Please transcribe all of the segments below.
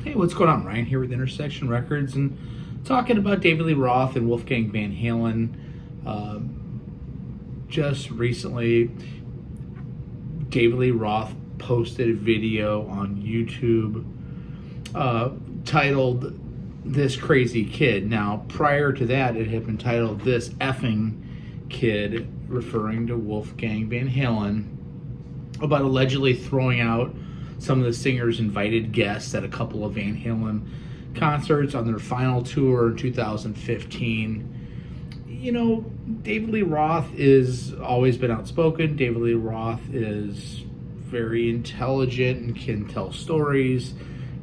Hey, what's going on? Ryan here with Intersection Records and talking about David Lee Roth and Wolfgang Van Halen. Just recently, David Lee Roth posted a video on YouTube titled This Crazy Kid. Now, prior to that, it had been titled This Effing Kid, referring to Wolfgang Van Halen, about allegedly throwing out some of the singer's invited guests at a couple of Van Halen concerts on their final tour in 2015. You know, David Lee Roth is always been outspoken. David Lee Roth is very intelligent and can tell stories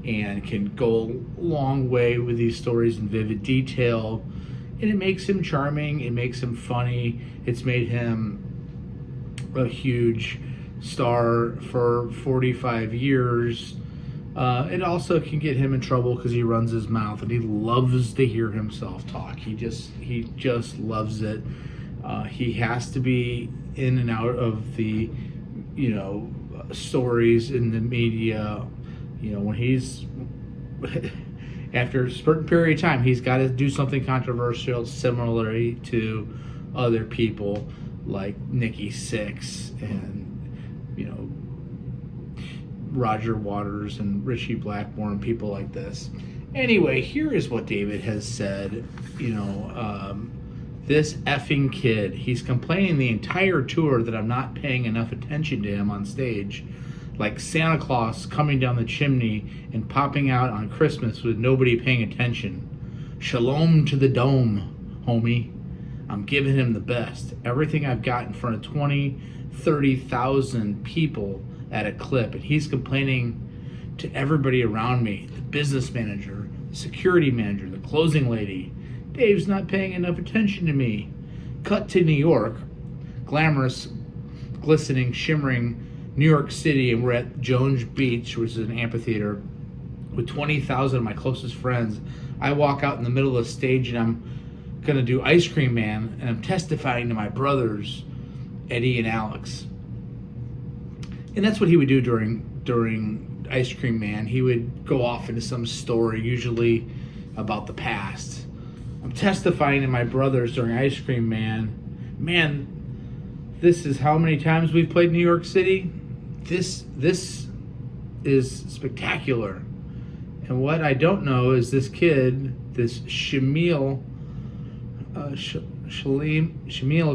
and can go a long way with these stories in vivid detail. And it makes him charming. It makes him funny. It's made him a huge star for 45 years. It also can get him in trouble because he runs his mouth and he loves to hear himself talk. He just loves it. He has to be in and out of the, stories in the media. When he's after a certain period of time, he's got to do something controversial, similarly to other people like Nikki Sixx and Roger Waters and Richie Blackmore and people like this. Anyway, here is what David has said. This effing kid, he's complaining the entire tour that I'm not paying enough attention to him on stage, like Santa Claus coming down the chimney and popping out on Christmas with nobody paying attention. Shalom to the dome, homie. I'm giving him the best. Everything I've got in front of 20, 30,000 people at a clip, and he's complaining to everybody around me, the business manager, the security manager, the closing lady. Dave's not paying enough attention to me. Cut to New York, glamorous, glistening, shimmering New York City, and we're at Jones Beach, which is an amphitheater, with 20,000 of my closest friends. I walk out in the middle of the stage and I'm gonna do Ice Cream Man, and I'm testifying to my brothers, Eddie and Alex. And that's what he would do during Ice Cream Man. He would go off into some story, usually about the past. I'm testifying to my brothers during Ice Cream Man. Man, this is how many times we've played New York City. This is spectacular. And what I don't know is this kid, this Shamil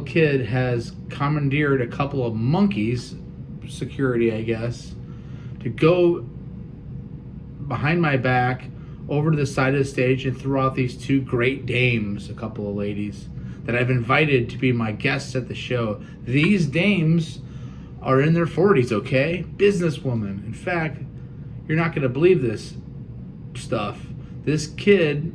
kid, has commandeered a couple of monkeys, security I guess, to go behind my back over to the side of the stage and throw out these two great dames, a couple of ladies that I've invited to be my guests at the show. These dames are in their 40s, okay? Businesswoman. In fact, you're not going to believe this stuff. This kid,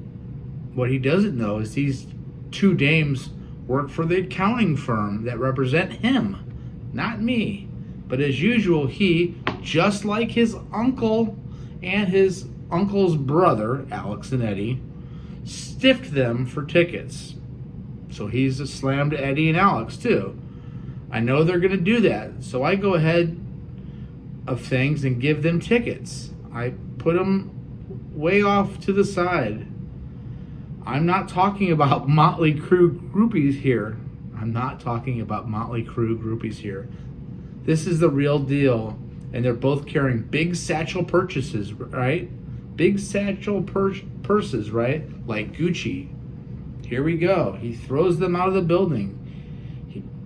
what he doesn't know is these two dames work for the accounting firm that represent him, not me. But as usual, he, just like his uncle and his uncle's brother, Alex and Eddie, stiffed them for tickets. So he's a slam to Eddie and Alex too. I know they're going to do that, so I go ahead of things and give them tickets. I put them way off to the side. I'm not talking about Motley Crue groupies here. This is the real deal. And they're both carrying big satchel purchases, right? Big satchel purses, right? Like Gucci. Here we go. He throws them out of the building.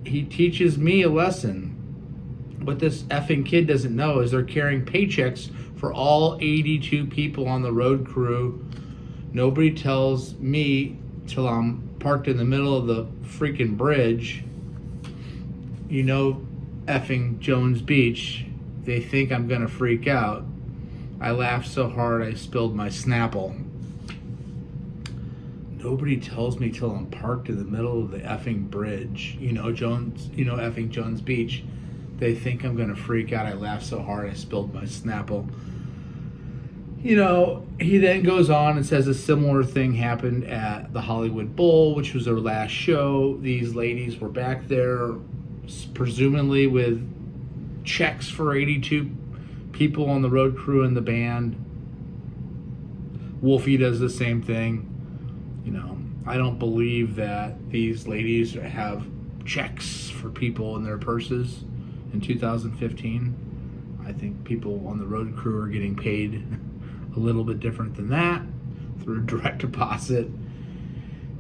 He teaches me a lesson. What this effing kid doesn't know is they're carrying paychecks for all 82 people on the road crew. Nobody tells me till I'm parked in the middle of the freaking bridge. Effing Jones Beach. They think I'm gonna freak out. I laughed so hard I spilled my Snapple. Nobody tells me till I'm parked in the middle of the effing bridge. Effing Jones Beach. They think I'm gonna freak out. I laughed so hard I spilled my Snapple. He then goes on and says a similar thing happened at the Hollywood Bowl, which was their last show. These ladies were back there, presumably with checks for 82 people on the road crew and the band. Wolfie does the same thing. I don't believe that these ladies have checks for people in their purses in 2015. I think people on the road crew are getting paid a little bit different than that through direct deposit.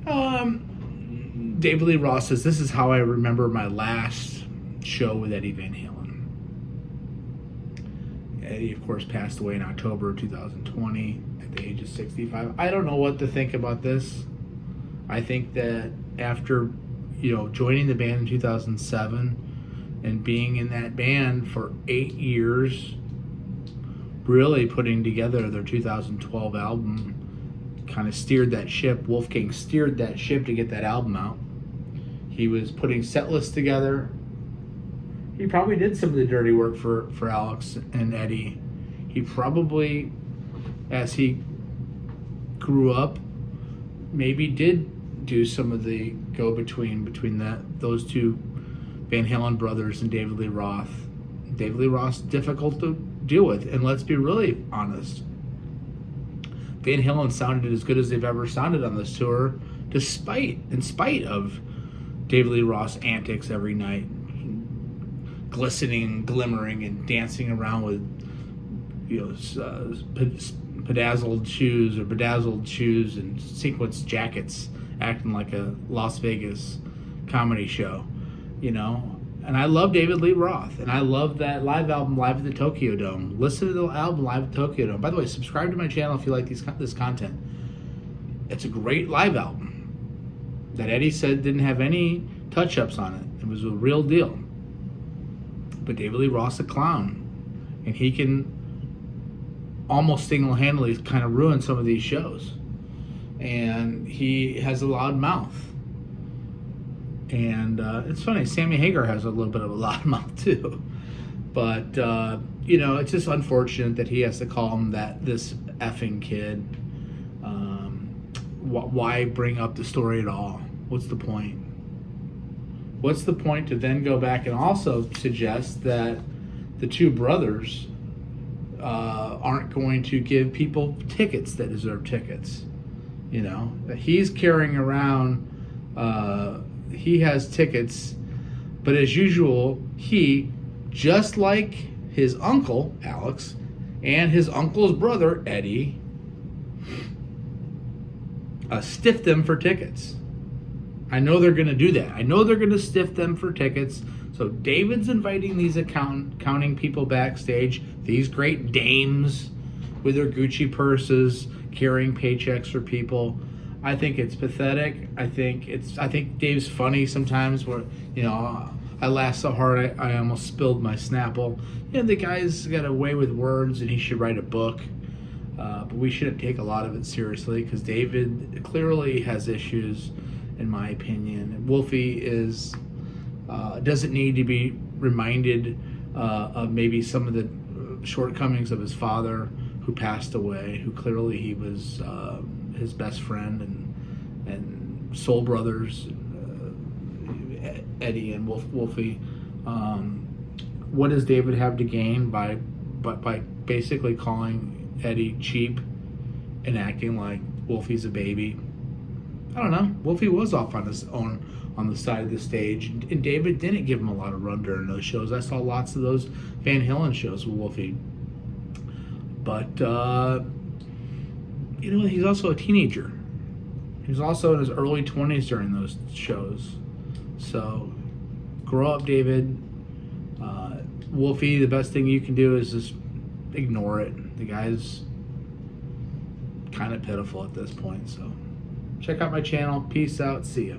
David Lee Roth says, "This is how I remember my last show with Eddie Van Halen." Eddie, of course, passed away in October of 2020 at the age of 65. I don't know what to think about this. I think that after, joining the band in 2007 and being in that band for 8 years, really putting together their 2012 album, kind of steered that ship. Wolfgang steered that ship to get that album out. He was putting set lists together. He probably did some of the dirty work for Alex and Eddie. He probably, as he grew up, maybe did do some of the go-between between those two Van Halen brothers and David Lee Roth. David Lee Roth's difficult to deal with, and let's be really honest. Van Halen sounded as good as they've ever sounded on this tour, in spite of David Lee Roth's antics every night, glistening, glimmering, and dancing around with bedazzled shoes and sequins jackets, acting like a Las Vegas comedy show, And I love David Lee Roth, and I love that live album, Live at the Tokyo Dome. Listen to the album, Live at the Tokyo Dome. By the way, subscribe to my channel if you like this content. It's a great live album that Eddie said didn't have any touch-ups on it. It was a real deal. But David Lee Roth's a clown, and he can almost single-handedly kind of ruin some of these shows. And he has a loud mouth. And it's funny, Sammy Hagar has a little bit of a loud mouth too. But, it's just unfortunate that he has to call him this effing kid. Why bring up the story at all? What's the point? What's the point to then go back and also suggest that the two brothers aren't going to give people tickets that deserve tickets? That he's carrying around, he has tickets, but as usual, he, just like his uncle, Alex, and his uncle's brother, Eddie, stiff them for tickets. I know they're going to do that. I know they're going to stiff them for tickets. So David's inviting these counting people backstage, these great dames with their Gucci purses, carrying paychecks for people. I think it's pathetic. I think Dave's funny sometimes where, I laughed so hard I almost spilled my Snapple. The guy's got a way with words and he should write a book. But we shouldn't take a lot of it seriously because David clearly has issues, in my opinion. Wolfie doesn't need to be reminded of maybe some of the shortcomings of his father, who passed away, who clearly he was his best friend and soul brothers, Eddie and Wolfie. What does David have to gain by basically calling Eddie cheap and acting like Wolfie's a baby? I don't know. Wolfie was off on his own on the side of the stage, and David didn't give him a lot of run during those shows. I saw lots of those Van Halen shows with Wolfie. But, he's also a teenager. He was also in his early 20s during those shows. So, grow up, David. Wolfie, the best thing you can do is just ignore it. The guy's kind of pitiful at this point. So, check out my channel. Peace out. See ya.